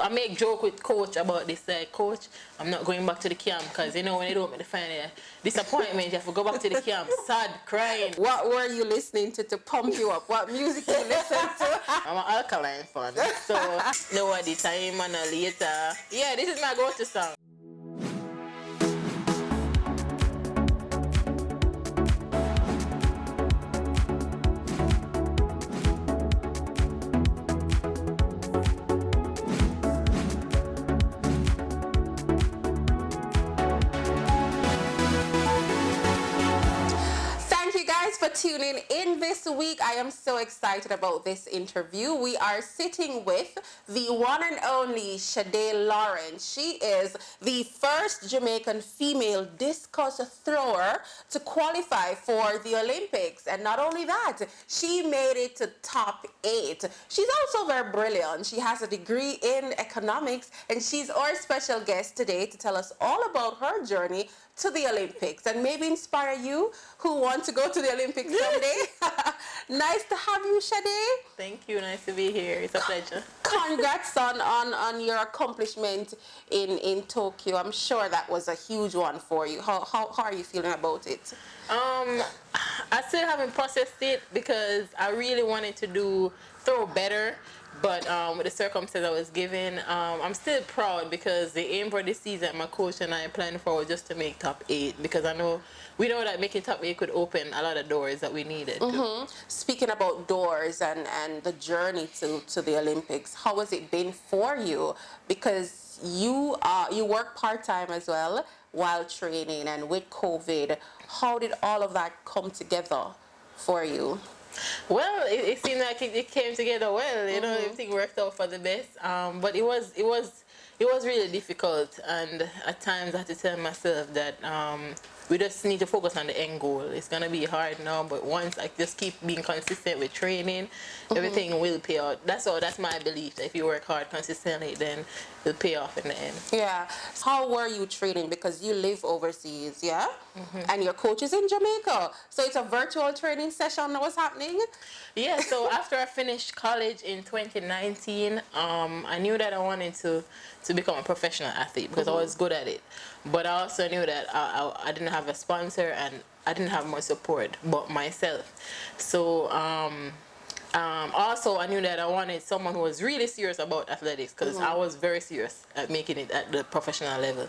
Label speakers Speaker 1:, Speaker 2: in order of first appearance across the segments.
Speaker 1: I make joke with coach about this. Like, coach, I'm not going back to the camp because you know when they don't make the final disappointment, you have to go back to the camp, sad, crying.
Speaker 2: What were you listening to pump you up? What music you listen to?
Speaker 1: I'm an alkaline fan, so know what the time and later. Yeah, this is my go-to song.
Speaker 2: For tuning in this week. I am so excited about this interview. We are sitting with the one and only Shadae Lawrence. She is the first Jamaican female discus thrower to qualify for the Olympics. And not only that, she made it to top 8. She's also very brilliant. She has a degree in economics, and she's our special guest today to tell us all about her journey to the Olympics and maybe inspire you who want to go to the Olympics someday. Nice to have you, Shadae.
Speaker 1: Thank you. Nice to be here. It's a pleasure.
Speaker 2: Congrats on your accomplishment in Tokyo. I'm sure that was a huge one for you. How are you feeling about it?
Speaker 1: I still haven't processed it because I really wanted to throw better. But with the circumstances I was given, I'm still proud because the aim for this season, my coach and I planned for was just to make top 8 because we know that making top 8 could open a lot of doors that we needed.
Speaker 2: Speaking about doors and the journey to the Olympics, how has it been for you? Because you work part-time as well while training, and with COVID, how did all of that come together for you?
Speaker 1: Well, it seemed like it came together well. You know, everything worked out for the best. But it was really difficult, and at times I had to tell myself that we just need to focus on the end goal. It's gonna be hard now, but once I just keep being consistent with training, everything will pay out. That's my belief. That if you work hard consistently, then it'll pay off in the end.
Speaker 2: Yeah. How were you training? Because you live overseas, yeah? And your coach is in Jamaica. So it's a virtual training session that was happening?
Speaker 1: Yeah, so after I finished college in 2019, I knew that I wanted to become a professional athlete because I was good at it. But I also knew that I didn't have a sponsor and I didn't have much support but myself. So also I knew that I wanted someone who was really serious about athletics because I was very serious at making it at the professional level.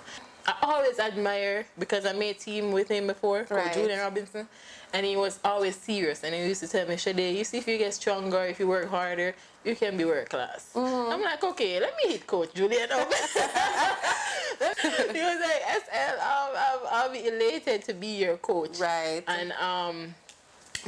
Speaker 1: I always admire, because I made a team with him before, called Julian Robinson, and he was always serious, and he used to tell me, Shadae, you see, if you get stronger, if you work harder, you can be world class. I'm like, okay, let me hit Coach Julian up. He was like, SL, I'll be elated to be your coach.
Speaker 2: Right.
Speaker 1: And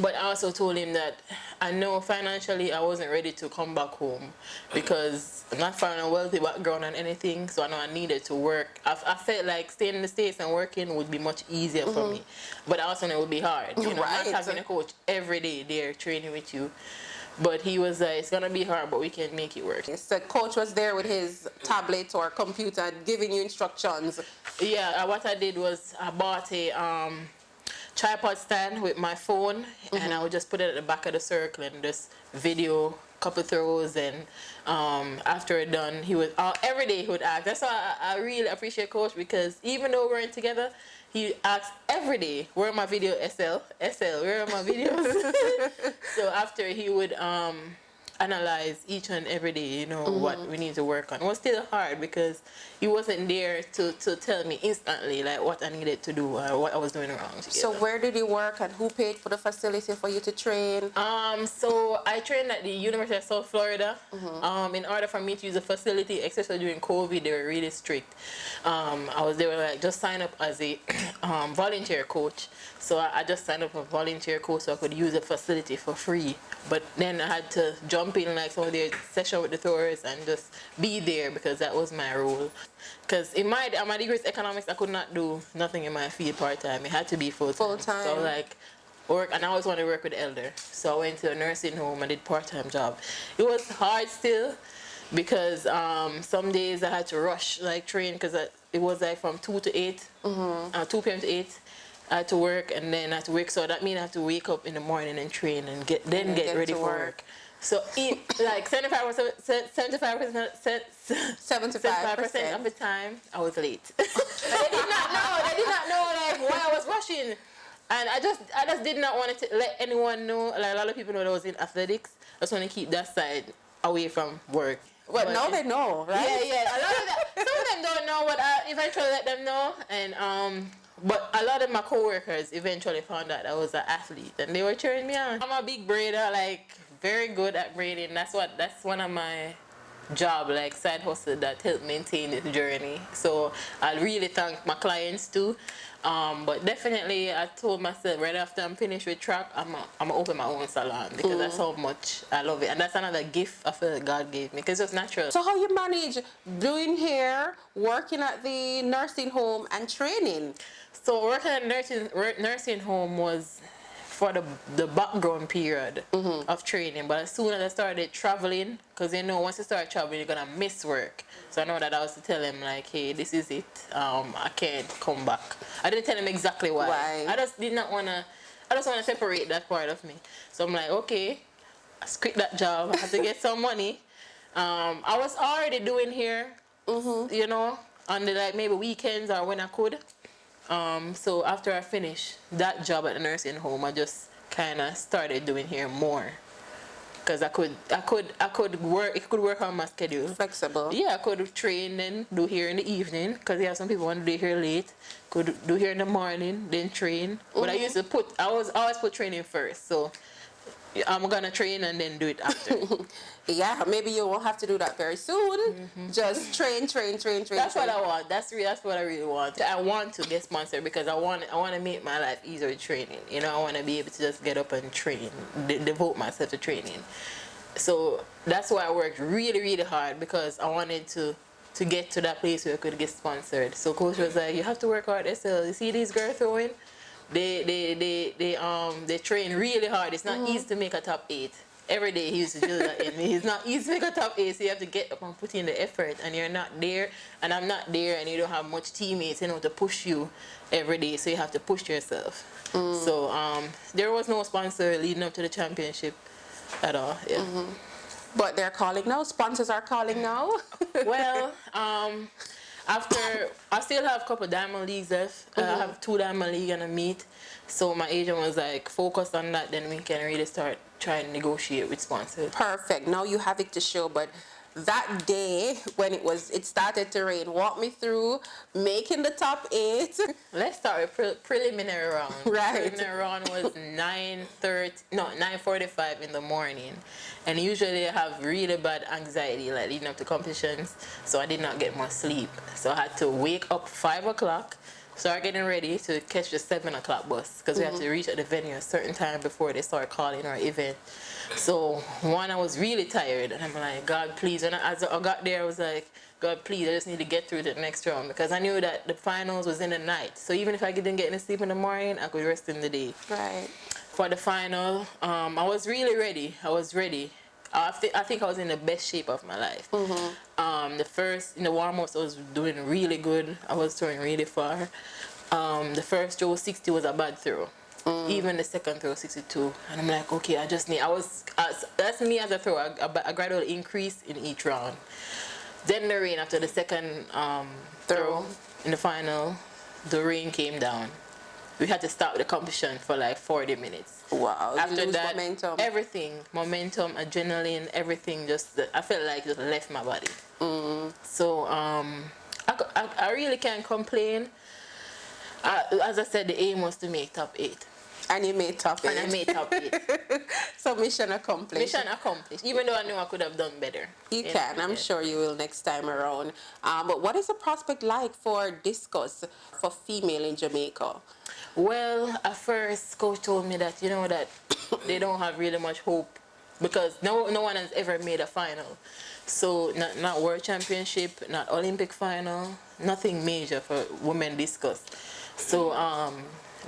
Speaker 1: but I also told him that I know financially I wasn't ready to come back home because I'm not from a wealthy background and anything, so I know I needed to work. I felt like staying in the States and working would be much easier for me, but I also know it would be hard. You know, not having a coach every day there training with you. But he was like, it's gonna be hard, but we can make it work.
Speaker 2: So coach was there with his tablet or computer giving you instructions.
Speaker 1: Yeah, what I did was I bought a tripod stand with my phone, and I would just put it at the back of the circle and just video a couple throws, and after it done, he would every day he would ask. That's why I really appreciate Coach, because even though we weren't together, he asked every day, where are my video, SL, where are my videos? So after he would analyze each and every day, you know, what we need to work on. It was still hard because he wasn't there to tell me instantly like what I needed to do or what I was doing wrong.
Speaker 2: So where did you work and who paid for the facility for you to train?
Speaker 1: So I trained at the University of South Florida. In order for me to use the facility, especially during COVID, they were really strict. They were like, just sign up as a volunteer coach. So I just signed up as a volunteer coach so I could use the facility for free. But then I had to jump in like some of their session with the throwers and just be there because that was my role. Because in my degree is economics, I could not do nothing in my field part-time. It had to be full-time. So like work, and I always wanted to work with the elder. So I went to a nursing home and did part-time job. It was hard still because some days I had to rush like train because it was like from 2 to 8, 2 p.m. to 8. I had to work and then I had to wake, so that means I have to wake up in the morning and train and get ready for work. So like 75%, 75% of the time I was late. They did not know. They did not know like why I was rushing, and I just did not want to let anyone know. Like a lot of people know that I was in athletics. I just want to keep that side away from work.
Speaker 2: But now they know, right?
Speaker 1: Yeah. A lot of that, some of them don't know, but I eventually let them know. And but a lot of my coworkers eventually found out I was an athlete, and they were cheering me on. I'm a big braider, like very good at braiding. That's one of my job, like side hustle that helped maintain this journey. So I really thank my clients too. But definitely I told myself right after I'm finished with track, I'm gonna open my own salon because that's how much I love it. And that's another gift I feel like God gave me because it's natural.
Speaker 2: So how you manage doing hair, working at the nursing home and training?
Speaker 1: So working at nursing home was for the background period of training, but as soon as I started traveling, because you know once you start traveling you're gonna miss work, so I know that I was to tell him like, hey, this is it, I can't come back. I didn't tell him exactly why. I just want to separate that part of me. So I'm like, okay, I quit that job, I had to get some money. I was already doing hair, you know, on the like maybe weekends or when I could. So after I finished that job at the nursing home, I just kind of started doing hair more, because I could work. It could work on my schedule.
Speaker 2: Flexible.
Speaker 1: Yeah, I could train and do hair in the evening, because yeah, some people want to do hair late. Could do hair in the morning, then train. But I always put training first. So I'm gonna train and then do it after.
Speaker 2: Yeah, maybe you won't have to do that very soon. Just train.
Speaker 1: That's what I want. That's what I really want. I want to get sponsored because I want to make my life easier with training. You know, I want to be able to just get up and train, devote myself to training. So that's why I worked really, really hard, because I wanted to get to that place where I could get sponsored. So coach was like, you have to work hard. So you see these girls throwing? They train really hard. It's not easy to make a top 8. Every day he used to do that in me. It's not easy to make a top 8, so you have to get up and put in the effort, and you're not there, and I'm not there, and you don't have much teammates, you know, to push you every day, so you have to push yourself. So there was no sponsor leading up to the championship at all. Yeah.
Speaker 2: But they're calling now. Sponsors are calling now.
Speaker 1: Well, after I still have a couple diamond leagues left. I have 2 diamond leagues and a meet. So my agent was like, focus on that, then we can really start trying to negotiate with sponsors.
Speaker 2: Perfect. Now you have it to show. But that day when it started to rain, walk me through making the top 8.
Speaker 1: Let's start with preliminary round.
Speaker 2: Right.
Speaker 1: Preliminary round was 9:45 in the morning, and usually I have really bad anxiety like leading up to competitions, so I did not get much sleep. So I had to wake up 5 o'clock, start getting ready to catch the 7 o'clock bus, because we have to reach at the venue a certain time before they start calling our event. So I was really tired, and I'm like, God, please. And as I got there, I was like, God, please, I just need to get through to the next round, because I knew that the finals was in the night. So even if I didn't get any sleep in the morning, I could rest in the day.
Speaker 2: Right.
Speaker 1: For the final, I was really ready. I was ready. I think I was in the best shape of my life. In the warm-ups, I was doing really good. I was throwing really far. The first throw, 60, was a bad throw. Even the second throw, 62. And I'm like, okay, that's me as a thrower, a gradual increase in each round. Then the rain, after the second throw in the final, the rain came down. We had to stop the competition for like 40 minutes.
Speaker 2: Wow.
Speaker 1: After that,
Speaker 2: momentum.
Speaker 1: everything, momentum, adrenaline, everything I felt like just left my body. So I really can't complain. As I said, the aim was to make top 8.
Speaker 2: And you made top 8.
Speaker 1: And I made top 8.
Speaker 2: So mission accomplished.
Speaker 1: Mission accomplished. Even though I knew I could have done better.
Speaker 2: You can. I'm sure you will next time around. But what is the prospect like for discus for female in Jamaica?
Speaker 1: Well, at first, coach told me that, you know, that they don't have really much hope, because no one has ever made a final. So not world championship, not Olympic final, nothing major for women discus. So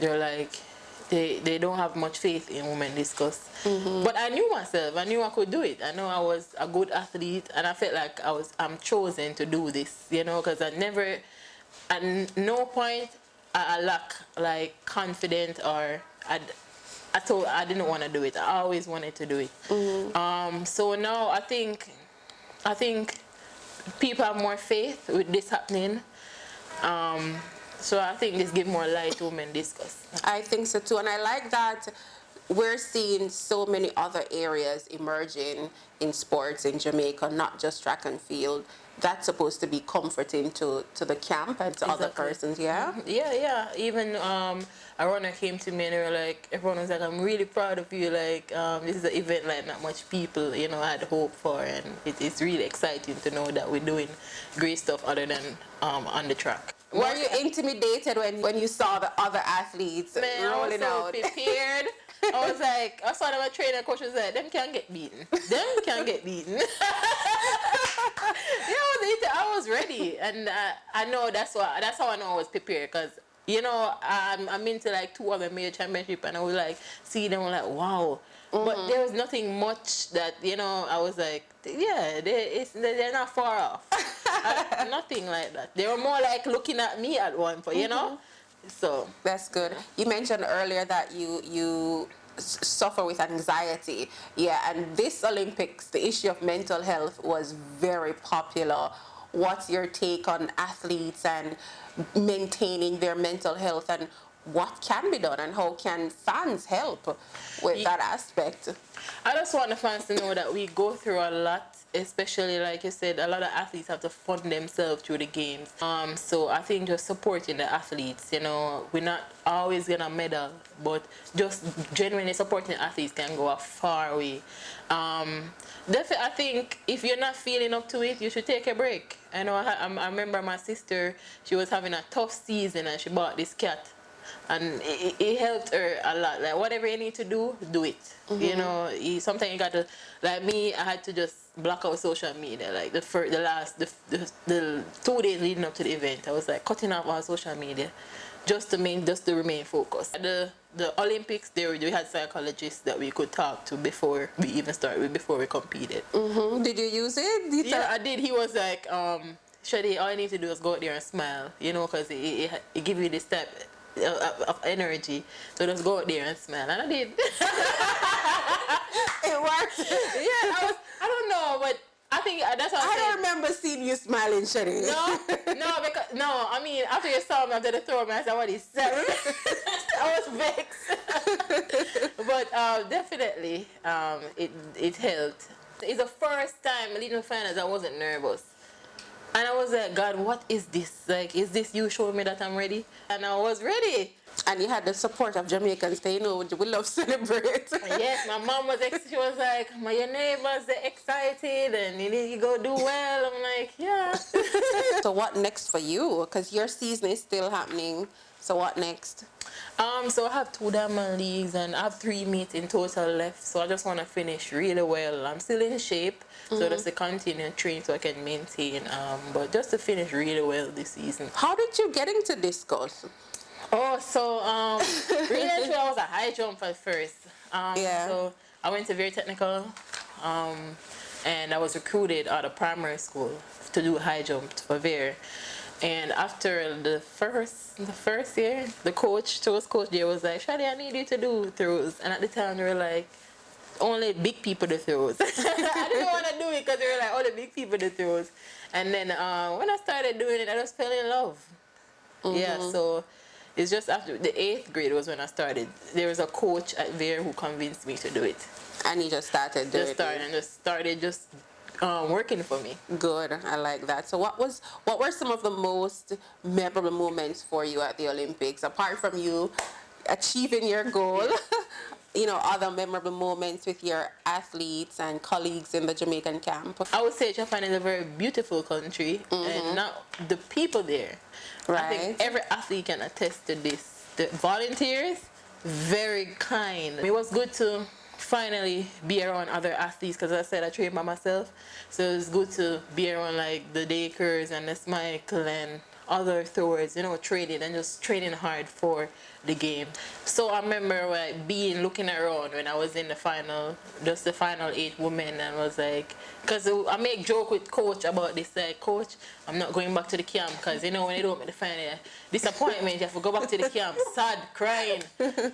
Speaker 1: they're like, they don't have much faith in women discus. But I knew myself. I knew I could do it. I know I was a good athlete, and I felt like I'm chosen to do this, you know, because at no point I lack like confidence, or I didn't want to do it. I always wanted to do it. So now I think people have more faith with this happening. So I think this gives more light to women discuss.
Speaker 2: I think so too, and I like that we're seeing so many other areas emerging in sports in Jamaica, not just track and field. That's supposed to be comforting to the camp and to other persons, yeah?
Speaker 1: Yeah. Even a runner came to me and they were like, everyone was like, I'm really proud of you. Like, this is an event like not much people, had hope for. And it's really exciting to know that we're doing great stuff other than on the track.
Speaker 2: Were you intimidated when you saw the other athletes rolling out?
Speaker 1: I was so prepared. I was like, I saw them, a trainer coach was like, them can't get beaten. Them can't get beaten. I was ready, and I know that's how I know I was prepared, because I'm into like 2 other major championship, and I was like see them like wow, but there was nothing much that I was like they're not far off. Nothing like that. They were more like looking at me at one point, So
Speaker 2: that's good. You mentioned earlier that you suffer with anxiety. Yeah, and this Olympics, the issue of mental health was very popular. What's your take on athletes and maintaining their mental health, and what can be done, and how can fans help with that aspect?
Speaker 1: I just want the fans to know that we go through a lot, especially like you said, a lot of athletes have to fund themselves through the games. So I think just supporting the athletes, we're not always gonna medal, but just genuinely supporting the athletes can go a far way. Definitely, I think if you're not feeling up to it, you should take a break. I remember my sister, she was having a tough season and she bought this cat. And it helped her a lot. Like, whatever you need to do it. Sometimes you got to, like me, I had to just block out social media. Like the 2 days leading up to the event, I was like cutting off all social media, just to remain focused. The Olympics, we had psychologists that we could talk to before we even started, before we competed.
Speaker 2: Did you use it?
Speaker 1: Yeah, I did. He was like, Shadae, all you need to do is go out there and smile, because it gives you this type of energy, so just go out there and smile, and I did.
Speaker 2: It worked.
Speaker 1: Yeah, I don't know, but I think that's what
Speaker 2: I don't remember seeing you smiling, Shadae.
Speaker 1: No, I mean, after you saw me after the throw, I said, what is that? I was vexed. But definitely, it helped. It's the first time leading the finals I wasn't nervous. And I was like, God, what is this? Like, is this you showing me that I'm ready? And I was ready.
Speaker 2: And you had the support of Jamaicans, we love celebrate.
Speaker 1: Yes, my mom was, she was like, your neighbors, they're excited and you go do well. I'm like, yeah.
Speaker 2: So what next for you? Because your season is still happening. So what next?
Speaker 1: So I have 2 diamond leagues and I have 3 meets in total left. So I just want to finish really well. I'm still in shape, so just to continue to train so I can maintain. But just to finish really well this season.
Speaker 2: How did you get into discus?
Speaker 1: Oh, so really I was a high jumper first. So I went to very technical, and I was recruited out of primary school to do high jump for Ver. And after the first year, the coach there was like, Shadae, I need you to do throws. And at the time they were like, only big people do throws. I didn't want to do it because they were like, only big people do throws. And then when I started doing it, I just fell in love. Yeah, so it's just after the 8th grade was when I started. There was a coach at Ver who convinced me to do it.
Speaker 2: And you just started doing it?
Speaker 1: Just started working for me.
Speaker 2: Good, I like that. So what were some of the most memorable moments for you at the Olympics, apart from you achieving your goal? Other memorable moments with your athletes and colleagues in the Jamaican camp?
Speaker 1: I would say Japan is a very beautiful country, and not the people there.
Speaker 2: Right.
Speaker 1: I think every athlete can attest to this. The volunteers, very kind. It was good to finally be around other athletes, because as I said, I train by myself. So it's good to be around like the Dakers and the Michael and other towards, you know, training and just training hard for the game. So I remember like looking around when I was in the final, just the final 8 women, and was like, because I make joke with coach about this, like, coach, I'm not going back to the camp, because you know when you don't make the final, disappointment, you have to go back to the camp, sad, crying.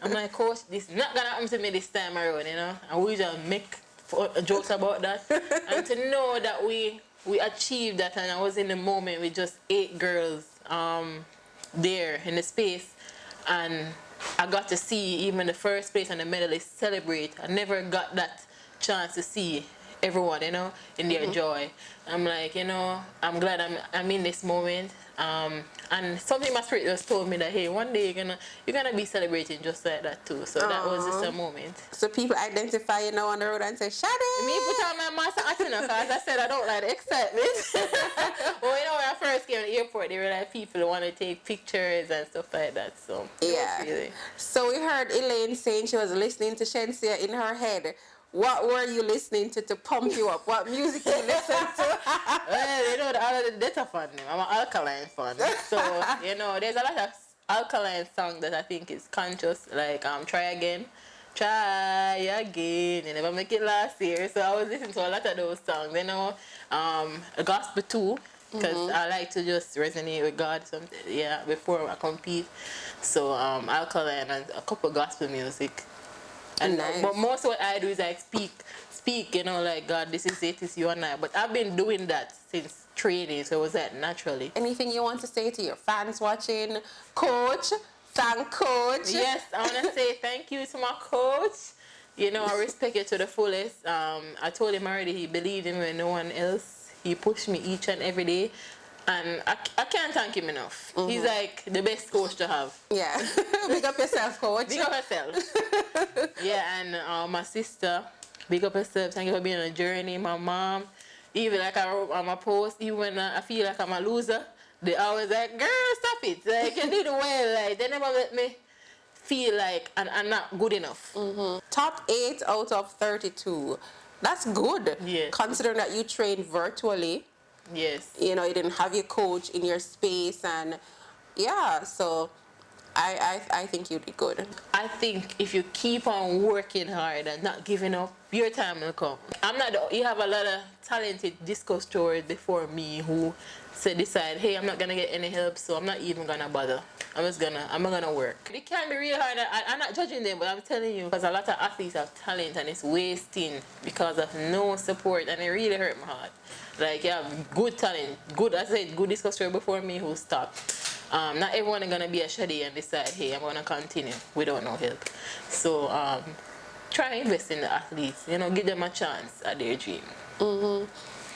Speaker 1: I'm like, coach, this is not gonna happen to me this time around, you know, and we just make jokes about that, and to know that we achieved that, and I was in the moment with just 8 girls there in the space, and I got to see even the first place and the medalists celebrate. I never got that chance to see everyone, you know, in their joy. I'm like, you know, I'm glad I'm in this moment. And something in my spirit just told me that, hey, one day you're gonna be celebrating just like that too. So that was just a moment.
Speaker 2: So people identify you now on the road and say, Shadae!
Speaker 1: Me put on my mask and you know, because I said I don't like the excitement. Well, you know, when I first came to the airport, there were like people who want to take pictures and stuff like that. So
Speaker 2: yeah.
Speaker 1: Really.
Speaker 2: So we heard Elaine saying she was listening to Shensia in her head. What were you listening to pump you up? What music you listen to?
Speaker 1: Well, you know, all of the data fan. I'm an alkaline fan. So, you know, there's a lot of alkaline songs that I think is conscious, like Try Again. Try Again. You never make it last year. So I was listening to a lot of those songs, you know. Gospel too, because I like to just resonate with God before I compete. So alkaline and a couple gospel music. And
Speaker 2: nice.
Speaker 1: But most of what I do is like speak, you know, like, God, this is it, it's you and I. But I've been doing that since training, so it was that naturally.
Speaker 2: Anything you want to say to your fans watching? Coach, thank Coach.
Speaker 1: Yes, I want to say thank you to my coach. You know, I respect it to the fullest. I told him already he believed in me and no one else. He pushed me each and every day. And I can't thank him enough. He's like the best coach to have.
Speaker 2: Yeah. Big up yourself, coach.
Speaker 1: Big up yourself. Yeah, and my sister, big up yourself. Thank you for being on a journey. My mom, even like I wrote on my post, even when I feel like I'm a loser, they always like, girl, stop it. Like, you did well. Like, they never let me feel like I'm not good enough.
Speaker 2: Top 8 out of 32. That's good.
Speaker 1: Yes.
Speaker 2: Considering that you trained virtually.
Speaker 1: Yes.
Speaker 2: You know, you didn't have your coach in your space, and yeah, so I think you did good.
Speaker 1: I think if you keep on working hard and not giving up, your time will come. You have a lot of talented discus throwers before me who decide, hey, I'm not gonna get any help, so I'm not even gonna bother. I'm not gonna work. It can be real hard. I'm not judging them, but I'm telling you, because a lot of athletes have talent and it's wasting because of no support, and it really hurt my heart. Like, you have good talent, good discus thrower before me who stopped. Not everyone is gonna be a Shadae and decide, hey, I'm gonna continue without no help. So try and invest in the athletes. You know, give them a chance at their dream.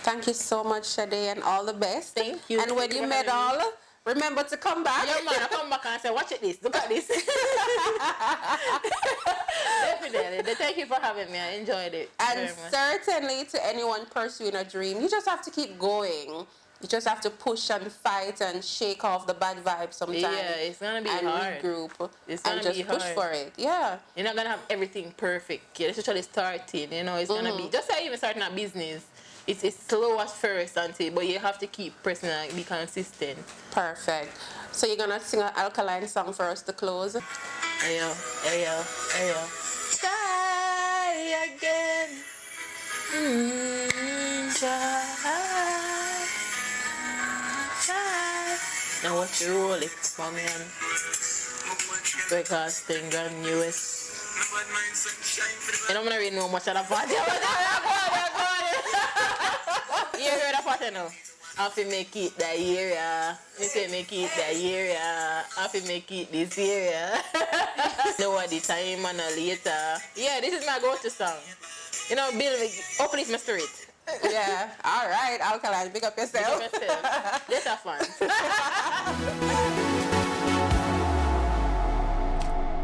Speaker 2: Thank you so much, Shadae, and all the best.
Speaker 1: Thank you.
Speaker 2: And when you medal, remember to come back.
Speaker 1: Yeah, man, I come back and say, watch this, look at this. Definitely. Thank you for having me. I enjoyed it.
Speaker 2: And certainly to anyone pursuing a dream, you just have to keep going. You just have to push and fight and shake off the bad vibes sometimes.
Speaker 1: Yeah, it's going to be hard.
Speaker 2: And regroup.
Speaker 1: It's going
Speaker 2: and
Speaker 1: to be
Speaker 2: just
Speaker 1: hard.
Speaker 2: push for it. Yeah.
Speaker 1: You're not going to have everything perfect. You're literally starting. You know, it's going to be, just like even starting a business, it's slow at first, but you have to keep pressing and be consistent.
Speaker 2: Perfect. So you're going to sing an alkaline song for us to close?
Speaker 1: Ayo, ayo, ayo. Try again. Try. Now watch you roll it, mommy, and broadcasting on US. You know, I'm not really know much of the party. You heard the party now? I have to make it that year, you say make it that year, I have to make it this year. Know what the time and later. Yeah, this is my go-to song. You know, uplift my spirit.
Speaker 2: Yeah. All right, alkaline, big up yourself.
Speaker 1: Big up yourself. Let's have fun.